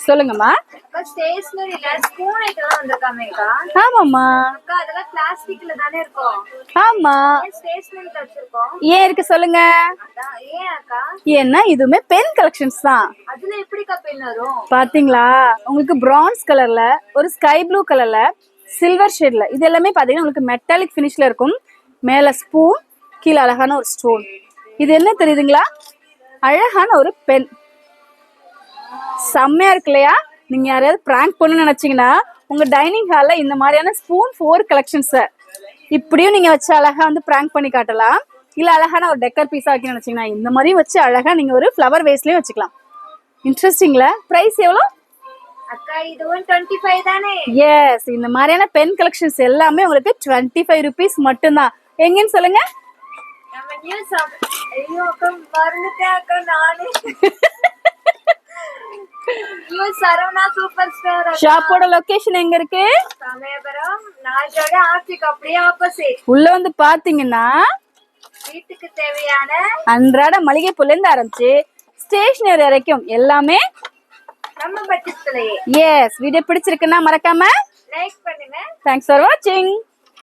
சொல்லுங்கம்மா. ஸ்டேஷனரியில ஸ்பூன் ஐட்டம்லாம் வந்திருக்காமேக்கா? ஆமாம்மா. அக்கா அதெல்லாம் பிளாஸ்டிக்ல தானே இருக்கும். ஆமா. ஸ்டேஷனரில வச்சிருக்கோம். ஏன் இருக்கு சொல்லுங்க. ஏன் அக்கா? ஏன்னா இதுவுமே பென் கலெக்ஷன்ஸ் தான். அதுல எப்படிக்கா பென் வரும்? பாத்தீங்களா, உங்களுக்கு பிரான்ஸ் கலர்ல, ஒரு ஸ்கை ப்ளூ கலர்ல, சில்வர் ஷேட்ல, இது எல்லாமே பாத்தீங்கன்னா உங்களுக்கு மெட்டாலிக் ஃபினிஷ்ல இருக்கும். மேல ஸ்பூன், கீழே அழகான ஒரு ஸ்டோன். இது என்ன தெரியுதுங்களா? அழகான ஒரு பென். செம்மையா இருக்கு இல்லையா? நீங்க யாரையாவது பிராங்க் பண்ணணும்னு நினைச்சீங்கன்னா உங்க டைனிங் ஹால்ல இந்த மாதிரியான ஸ்பூன் 4 கலெக்ஷன்ஸ் இப்படியும் நீங்க வச்சு அழகா வந்து பிராங்க் பண்ணி காட்டலாம். இல்ல அழகான ஒரு டெக்கர் பீஸா வைக்கணும்னு நினைச்சீங்கன்னா இந்த மாதிரி வச்சு அழகா நீங்க ஒரு ஃப்ளவர் வேஸ்லயும் வச்சுக்கலாம். இன்ட்ரெஸ்டிங்ல. பிரைஸ் எவ்வளோ? அக்கா இதுவும் 25 தானே? எஸ், இந்த மாதிரியான பென் கலெக்ஷன்ஸ் எல்லாமே உங்களுக்கு 25 rupees மட்டும்தான். எங்கன்னு சொல்லுங்க. நம்ம நியூஸ். ஐயோ அக்கா மறந்துட்டேன் அக்கா நானே. New Saravana super store. ஷாப்போட லொகேஷன் எங்க இருக்கு? சமயபுரம் நாஜோட ஆர்ச்சிக்கு அப்படியே ஆப்போசிட். உள்ள வந்து பாத்தீங்கன்னா வீட்டுக்கு தேவையான அன்றாட மளிகை பொருள்ல இருந்து ஆரம்பிச்சு ஸ்டேஷனரி வரைக்கும் எல்லாமே நம்ம பட்ஜெட்லயே. எஸ். வீடியோ பிடிச்சிருக்குன்னா மறக்காம லைக் பண்ணுங்க. தேங்க்ஸ் ஃபார் வாட்சிங்.